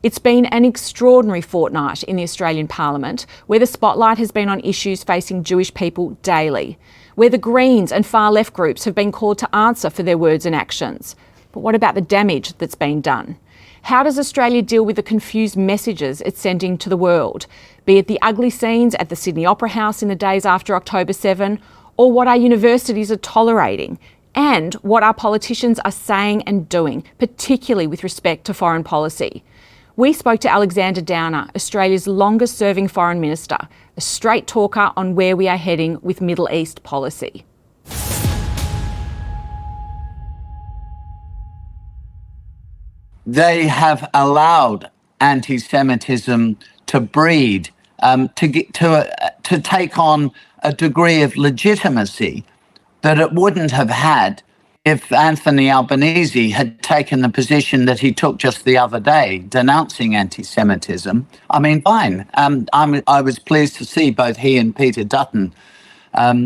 It's been an extraordinary fortnight in the Australian Parliament, where the spotlight has been on issues facing Jewish people daily, where the Greens and far-left groups have been called to answer for their words and actions. But what about the damage that's been done? How does Australia deal with the confused messages it's sending to the world, be it the ugly scenes at the Sydney Opera House in the days after October 7, or what our universities are tolerating, and what our politicians are saying and doing, particularly with respect to foreign policy? We spoke to Alexander Downer, Australia's longest-serving Foreign Minister, a straight talker on where we are heading with Middle East policy. They have allowed anti-Semitism to breed, to take on a degree of legitimacy that it wouldn't have had if Anthony Albanese had taken the position that he took just the other day, denouncing anti-Semitism. I mean, fine. I was pleased to see both he and Peter Dutton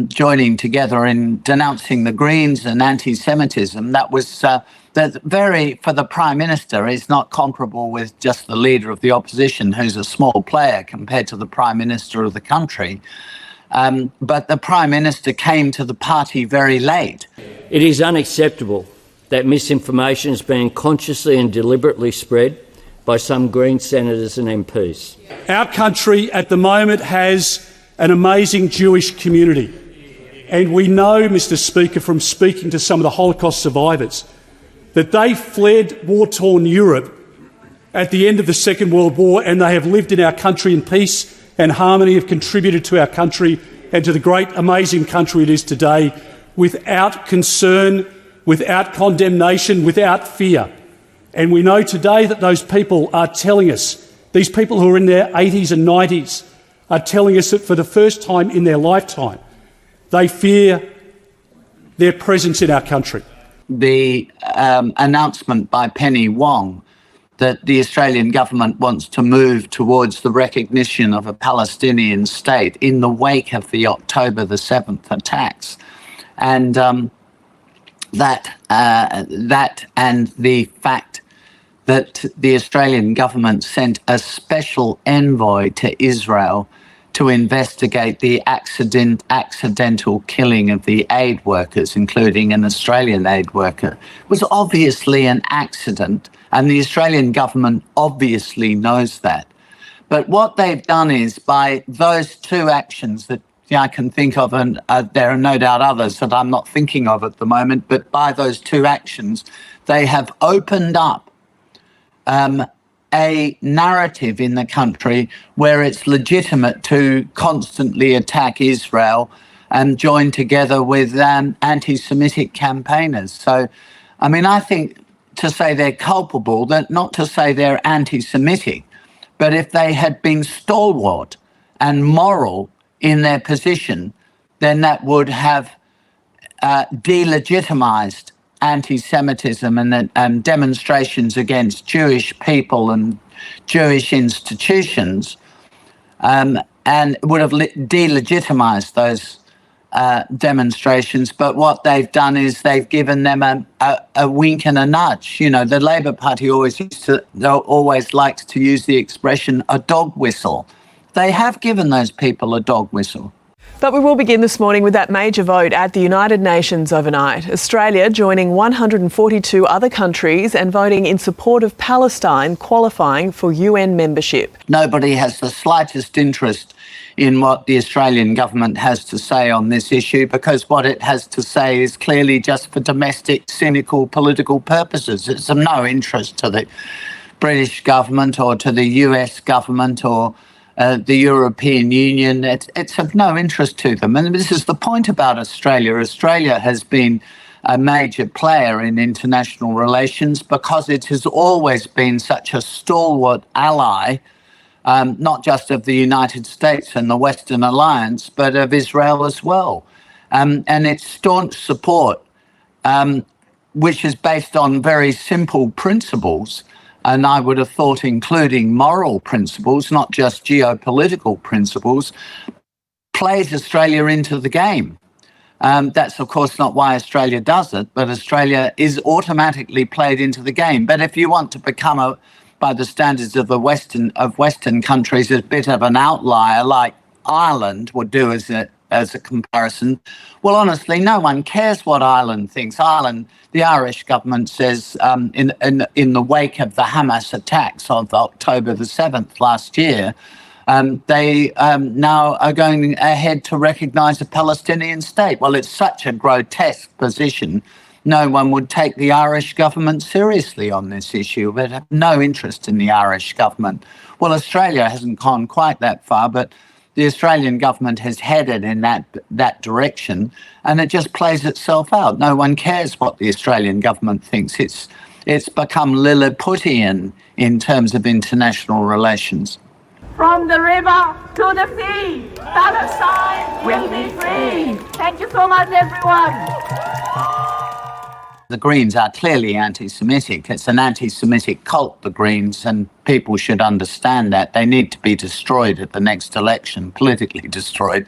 joining together in denouncing the Greens and anti-Semitism. That was for the Prime Minister, is not comparable with just the leader of the opposition, who's a small player compared to the Prime Minister of the country. But the Prime Minister came to the party very late. It is unacceptable that misinformation is being consciously and deliberately spread by some Green senators and MPs. Our country at the moment has an amazing Jewish community. And we know, Mr Speaker, from speaking to some of the Holocaust survivors, that they fled war-torn Europe at the end of the Second World War, and they have lived in our country in peace and harmony, have contributed to our country and to the great, amazing country it is today, without concern, without condemnation, without fear. And we know today that those people are telling us, these people who are in their 80s and 90s, are telling us that for the first time in their lifetime, they fear their presence in our country. The announcement by Penny Wong that the Australian government wants to move towards the recognition of a Palestinian state in the wake of the October the 7th attacks. And that and the fact that the Australian government sent a special envoy to Israel to investigate the accidental killing of the aid workers, including an Australian aid worker, was obviously an accident, and the Australian government obviously knows that. But what they've done is, by those two actions that I can think of, and there are no doubt others that I'm not thinking of at the moment, but by those two actions, they have opened up a narrative in the country where it's legitimate to constantly attack Israel and join together with anti-Semitic campaigners. So, I mean, I think to say they're culpable, not to say they're anti-Semitic, but if they had been stalwart and moral in their position, then that would have delegitimized anti-Semitism and demonstrations against Jewish people and Jewish institutions, and would have delegitimized those demonstrations. But what they've done is they've given them a wink and a nudge. You know, the Labor Party always likes to use the expression a dog whistle. They have given those people a dog whistle. But we will begin this morning with that major vote at the United Nations overnight. Australia joining 142 other countries and voting in support of Palestine qualifying for UN membership. Nobody has the slightest interest in what the Australian government has to say on this issue, because what it has to say is clearly just for domestic, cynical political purposes. It's of no interest to the British government or to the US government or the European Union. It's of no interest to them. And this is the point about Australia. Australia has been a major player in international relations because it has always been such a stalwart ally, not just of the United States and the Western Alliance, but of Israel as well. And its staunch support, which is based on very simple principles, and I would have thought including moral principles, not just geopolitical principles, plays Australia into the game. That's, of course, not why Australia does it, but Australia is automatically played into the game. But if you want to become by the standards of Western countries, is a bit of an outlier, like Ireland would do as a comparison. Well, honestly, no one cares what Ireland thinks. The Irish government says in the wake of the Hamas attacks of October the 7th last year, they now are going ahead to recognise a Palestinian state. Well, it's such a grotesque position. No one would take the Irish government seriously on this issue, but have no interest in the Irish government. Well, Australia hasn't gone quite that far, but the Australian government has headed in that direction, and it just plays itself out. No one cares what the Australian government thinks. It's become Lilliputian in terms of international relations. From the river to the sea, Palestine will be free. Thank you so much, everyone. The Greens are clearly anti-Semitic. It's an anti-Semitic cult, the Greens, and people should understand that. They need to be destroyed at the next election, politically destroyed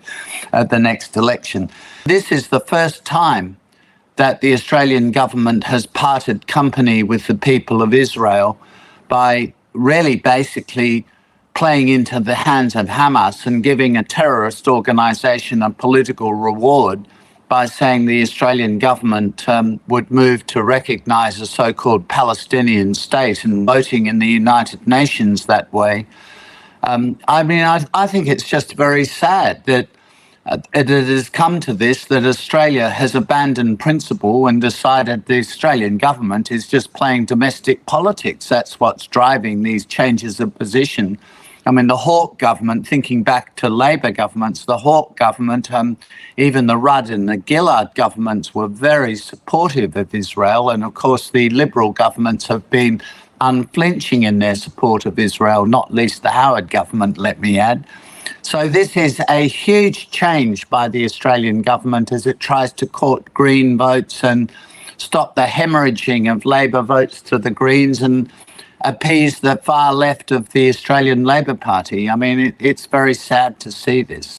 at the next election. This is the first time that the Australian government has parted company with the people of Israel by really basically playing into the hands of Hamas and giving a terrorist organisation a political reward by saying the Australian government would move to recognise a so-called Palestinian state and voting in the United Nations that way. I think it's just very sad that it has come to this, that Australia has abandoned principle and decided the Australian government is just playing domestic politics. That's what's driving these changes of position. I mean, the Hawke government, thinking back to Labor governments, the Hawke government, even the Rudd and the Gillard governments were very supportive of Israel. And of course, the Liberal governments have been unflinching in their support of Israel, not least the Howard government, let me add. So this is a huge change by the Australian government as it tries to court Green votes and stop the hemorrhaging of Labor votes to the Greens and appease the far left of the Australian Labor Party. I mean, it's very sad to see this.